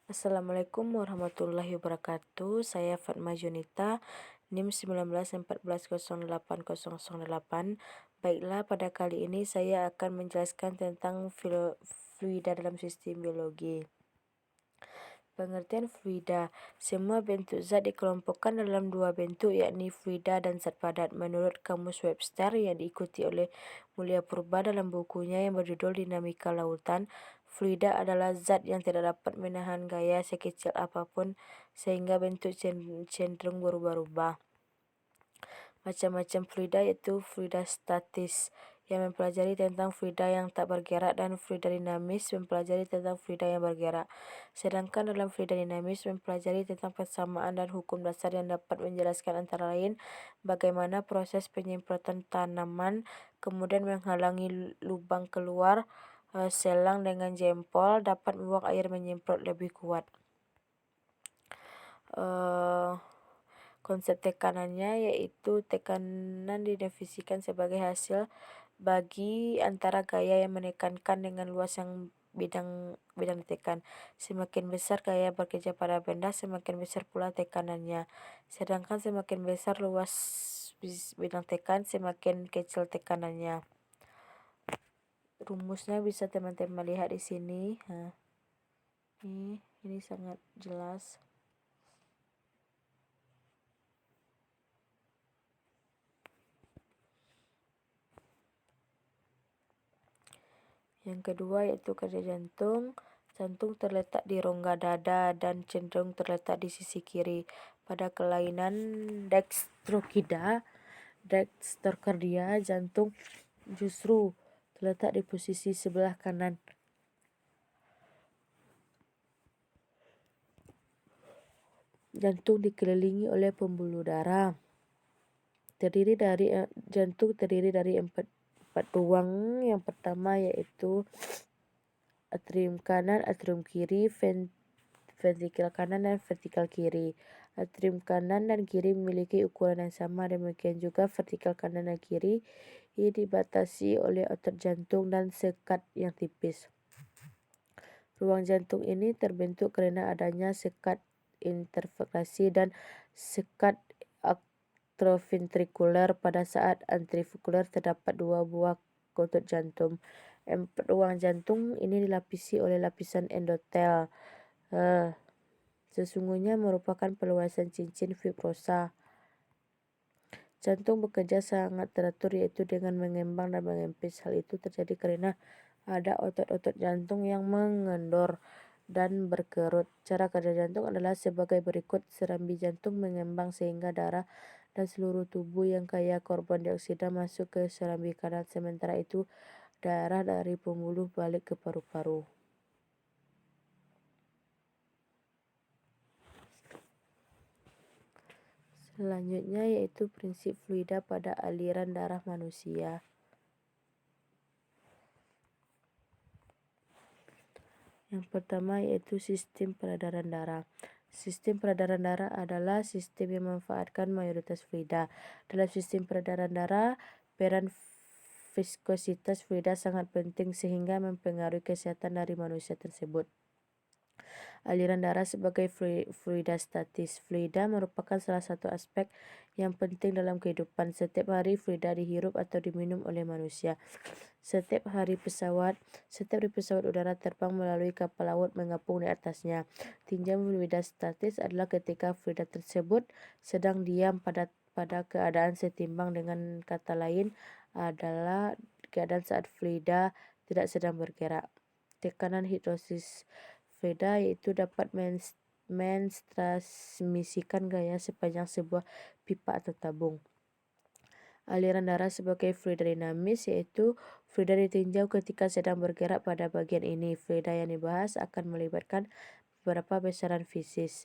Assalamualaikum warahmatullahi wabarakatuh. Saya Fatma Junita, NIM 19140808. Baiklah, pada kali ini saya akan menjelaskan tentang fluida dalam sistem biologi. Pengertian fluida, semua bentuk zat dikelompokkan dalam dua bentuk, yakni fluida dan zat padat. Menurut Kamus Webster yang diikuti oleh Mulia Purba dalam bukunya yang berjudul Dinamika Lautan, fluida adalah zat yang tidak dapat menahan gaya sekecil apapun sehingga bentuk cenderung berubah-ubah. Macam-macam fluida yaitu fluida statis yang mempelajari tentang fluida yang tak bergerak, dan fluida dinamis mempelajari tentang fluida yang bergerak. Sedangkan dalam fluida dinamis mempelajari tentang persamaan dan hukum dasar yang dapat menjelaskan antara lain bagaimana proses penyemprotan tanaman, kemudian menghalangi lubang keluar selang dengan jempol dapat membuang air menyemprot lebih kuat. Konsep tekanannya yaitu tekanan didefinisikan sebagai hasil bagi antara gaya yang menekankan dengan luas yang bidang ditekan. Semakin besar gaya bekerja pada benda, semakin besar pula tekanannya. Sedangkan semakin besar luas bidang tekan, semakin kecil tekanannya. Rumusnya bisa teman-teman lihat di sini. Ini sangat jelas. Yang kedua yaitu kerja jantung. Jantung terletak di rongga dada dan cenderung terletak di sisi kiri. Pada kelainan dextrokardia, jantung justru terletak di posisi sebelah kanan. Jantung dikelilingi oleh pembuluh darah. Jantung terdiri dari empat ruang. Yang pertama yaitu atrium kanan, atrium kiri, ventrikel kanan dan ventrikel kiri. Atrium kanan dan kiri memiliki ukuran yang sama, demikian juga ventrikel kanan dan kiri. Ini dibatasi oleh otot jantung dan sekat yang tipis. Ruang jantung ini terbentuk karena adanya sekat interventrikular dan sekat atrioventrikular. Pada saat atrioventrikular terdapat dua buah otot jantung. Ruang jantung ini dilapisi oleh lapisan endotel. Sesungguhnya merupakan perluasan cincin fibrosa. Jantung bekerja sangat teratur, yaitu dengan mengembang dan mengempis. Hal itu terjadi karena ada otot-otot jantung yang mengendor dan berkerut. Cara kerja jantung adalah sebagai berikut. Serambi jantung mengembang sehingga darah dan seluruh tubuh yang kaya karbon dioksida masuk ke serambi kanan. Sementara itu darah dari pembuluh balik ke paru-paru. Selanjutnya yaitu prinsip fluida pada aliran darah manusia. Yang pertama yaitu sistem peredaran darah. Sistem peredaran darah adalah sistem yang memanfaatkan mayoritas fluida. Dalam sistem peredaran darah, peran viskositas fluida sangat penting sehingga mempengaruhi kesehatan dari manusia tersebut. Aliran darah sebagai fluida statis. Fluida merupakan salah satu aspek yang penting dalam kehidupan. Setiap hari fluida dihirup atau diminum oleh manusia. Setiap hari pesawat udara terbang melalui kapal laut mengapung di atasnya. Tinjau fluida statis adalah ketika fluida tersebut sedang diam pada keadaan setimbang. Dengan kata lain adalah keadaan saat fluida tidak sedang bergerak. Tekanan hidrosis fluida yaitu dapat mentransmisikan gaya sepanjang sebuah pipa atau tabung. Aliran darah sebagai fluida dinamis yaitu fluida ditinjau ketika sedang bergerak. Pada bagian ini, fluida yang dibahas akan melibatkan beberapa besaran fisik.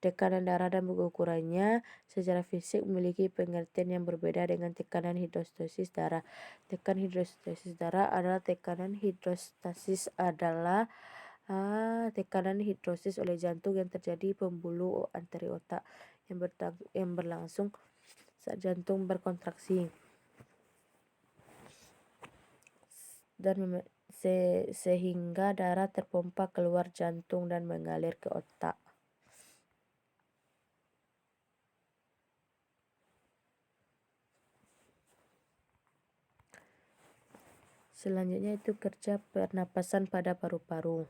Tekanan darah dan ukurannya secara fisik memiliki pengertian yang berbeda dengan tekanan hidrostasis darah. Tekanan hidrostasis darah adalah tekanan hidrosis oleh jantung yang terjadi pembuluh anteri otak yang berlangsung saat jantung berkontraksi dan sehingga darah terpompa keluar jantung dan mengalir ke otak. Selanjutnya itu kerja pernapasan pada paru-paru.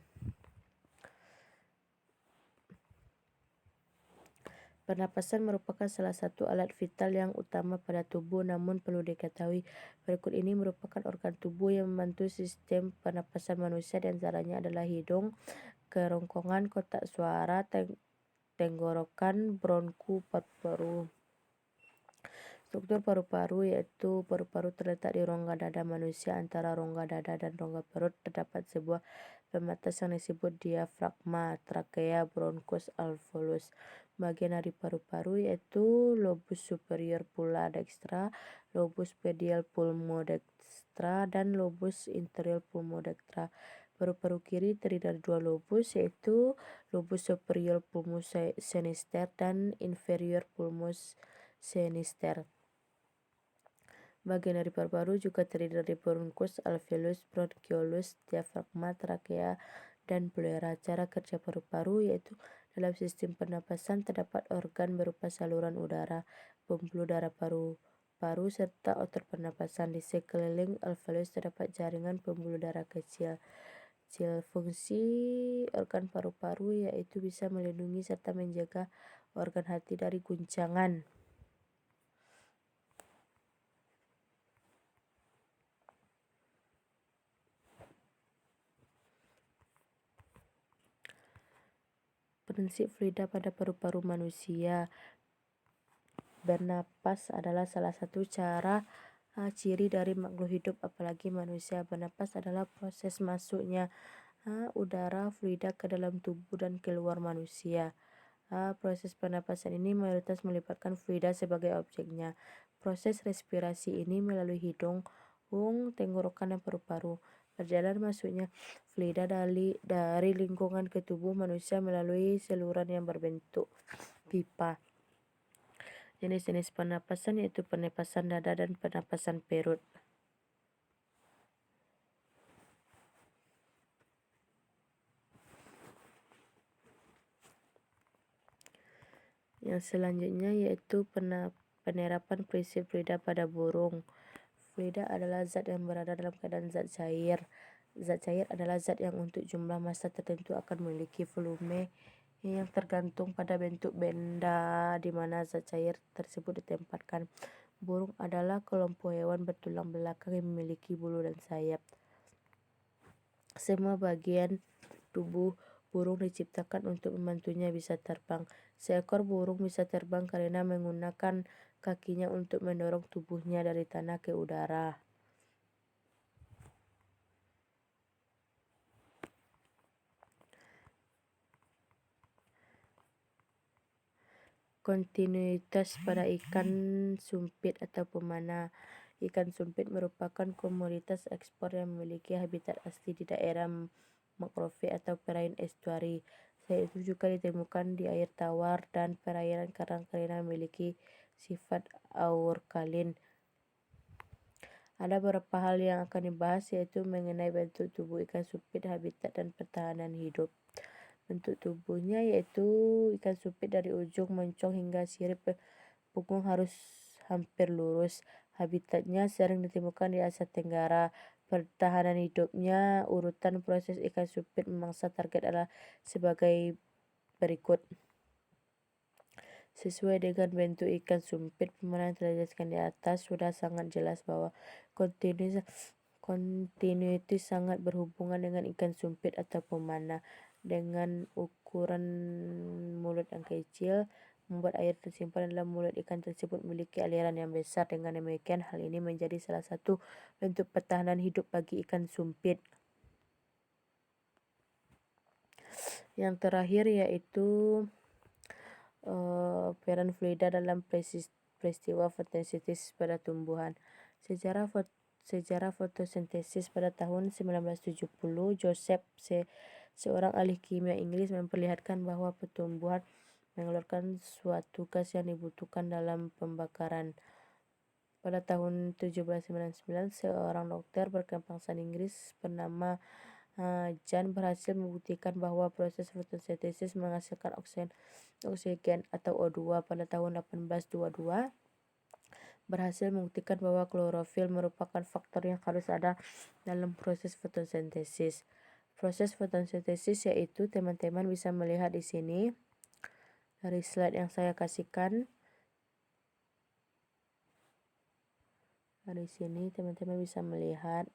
Pernapasan merupakan salah satu alat vital yang utama pada tubuh, namun perlu diketahui berikut ini merupakan organ tubuh yang membantu sistem pernapasan manusia, di antaranya adalah hidung, kerongkongan, kotak suara, tenggorokan, bronku, paru-paru. Struktur paru-paru yaitu paru-paru terletak di rongga dada manusia. Antara rongga dada dan rongga perut terdapat sebuah pembatas yang disebut diafragma, trakea, bronkus, alveolus. Bagian dari paru-paru yaitu lobus superior pula dextra, lobus medial pulmodextra, dan lobus inferior pulmodextra. Paru-paru kiri terdiri dari dua lobus yaitu lobus superior pulmus sinister dan inferior pulmus sinister. Bagian dari paru-paru juga terdiri dari bronkus, alveolus, bronchiolus, diafragma, trakea, dan pleura. Cara kerja paru-paru yaitu dalam sistem pernapasan terdapat organ berupa saluran udara, pembuluh darah paru-paru, serta otot pernapasan. Di sekeliling alveolus terdapat jaringan pembuluh darah kecil. Fungsi organ paru-paru yaitu bisa melindungi serta menjaga organ hati dari guncangan. Prinsip fluida pada paru-paru manusia. Bernapas adalah salah satu ciri dari makhluk hidup, apalagi manusia. Bernapas adalah proses masuknya udara fluida ke dalam tubuh dan keluar manusia. Proses pernapasan ini mayoritas melibatkan fluida sebagai objeknya. Proses respirasi ini melalui hidung, tenggorokan, dan paru-paru. Perjalanan masuknya fluida dari lingkungan ke tubuh manusia melalui saluran yang berbentuk pipa. Jenis-jenis pernapasan yaitu pernapasan dada dan pernapasan perut. Yang selanjutnya yaitu penerapan prinsip fluida pada burung. Fluida adalah zat yang berada dalam keadaan zat cair. Zat cair adalah zat yang untuk jumlah massa tertentu akan memiliki volume yang tergantung pada bentuk benda di mana zat cair tersebut ditempatkan. Burung adalah kelompok hewan bertulang belakang yang memiliki bulu dan sayap. Semua bagian tubuh burung diciptakan untuk membantunya bisa terbang. Seekor burung bisa terbang karena menggunakan kakinya untuk mendorong tubuhnya dari tanah ke udara. Kontinuitas pada ikan sumpit atau pemana. Ikan sumpit merupakan komoditas ekspor yang memiliki habitat asli di daerah mangrove atau perairan estuari. Selain itu juga ditemukan di air tawar dan perairan karang karena memiliki sifat alkalin. Ada beberapa hal yang akan dibahas yaitu mengenai bentuk tubuh ikan sumpit, habitat, dan pertahanan hidup. Bentuk tubuhnya yaitu ikan sumpit dari ujung moncong hingga sirip punggung harus hampir lurus. Habitatnya sering ditemukan di Asia Tenggara. Pertahanan hidupnya, urutan proses ikan sumpit memangsa target adalah sebagai berikut. Sesuai dengan bentuk ikan sumpit, pemenang telah dijelaskan di atas, sudah sangat jelas bahwa continuity sangat berhubungan dengan ikan sumpit atau pemana. Dengan ukuran mulut yang kecil, membuat air tersimpan dalam mulut ikan tersebut memiliki aliran yang besar. Dengan demikian, hal ini menjadi salah satu bentuk pertahanan hidup bagi ikan sumpit. Yang terakhir yaitu peran fluida dalam peristiwa fotosintesis pada tumbuhan. Sejarah fotosintesis pada tahun 1970, Joseph seorang ahli kimia Inggris memperlihatkan bahwa tumbuhan mengeluarkan suatu gas yang dibutuhkan dalam pembakaran. Pada tahun 1799, seorang dokter berkebangsaan Inggris bernama Jan berhasil membuktikan bahwa proses fotosintesis menghasilkan oksigen atau O2. Pada tahun 1822, berhasil membuktikan bahwa klorofil merupakan faktor yang harus ada dalam proses fotosintesis. Proses fotosintesis yaitu teman-teman bisa melihat di sini dari slide yang saya kasihkan. Dari sini teman-teman bisa melihat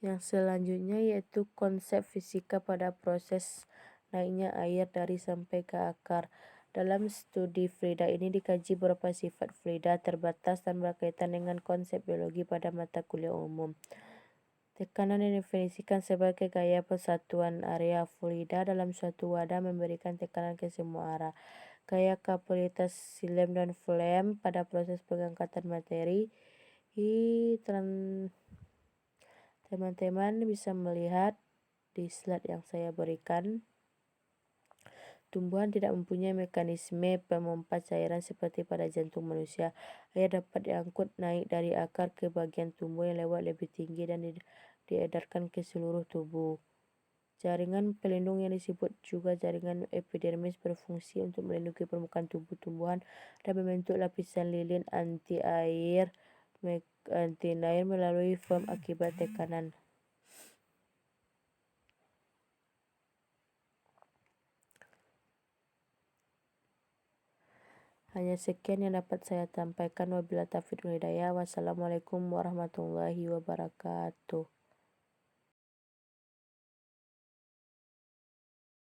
yang selanjutnya, yaitu konsep fisika pada proses naiknya air dari sampai ke akar. Dalam studi fluida ini dikaji beberapa sifat fluida terbatas dan berkaitan dengan konsep biologi pada mata kuliah umum. Tekanan didefinisikan sebagai gaya persatuan area fluida dalam suatu wadah memberikan tekanan ke semua arah. Gaya kapasitas silem dan flame pada proses pengangkatan materi. Teman-teman bisa melihat di slide yang saya berikan. Tumbuhan tidak mempunyai mekanisme pemompa cairan seperti pada jantung manusia. Air dapat diangkut naik dari akar ke bagian tumbuh yang lewat lebih tinggi dan diedarkan ke seluruh tubuh. Jaringan pelindung yang disebut juga jaringan epidermis berfungsi untuk melindungi permukaan tubuh tumbuhan dan membentuk lapisan lilin anti air melalui foam akibat tekanan. Hanya sekian yang dapat saya sampaikan. Wabillahi taufiq wal hidayah. Wassalamualaikum warahmatullahi wabarakatuh.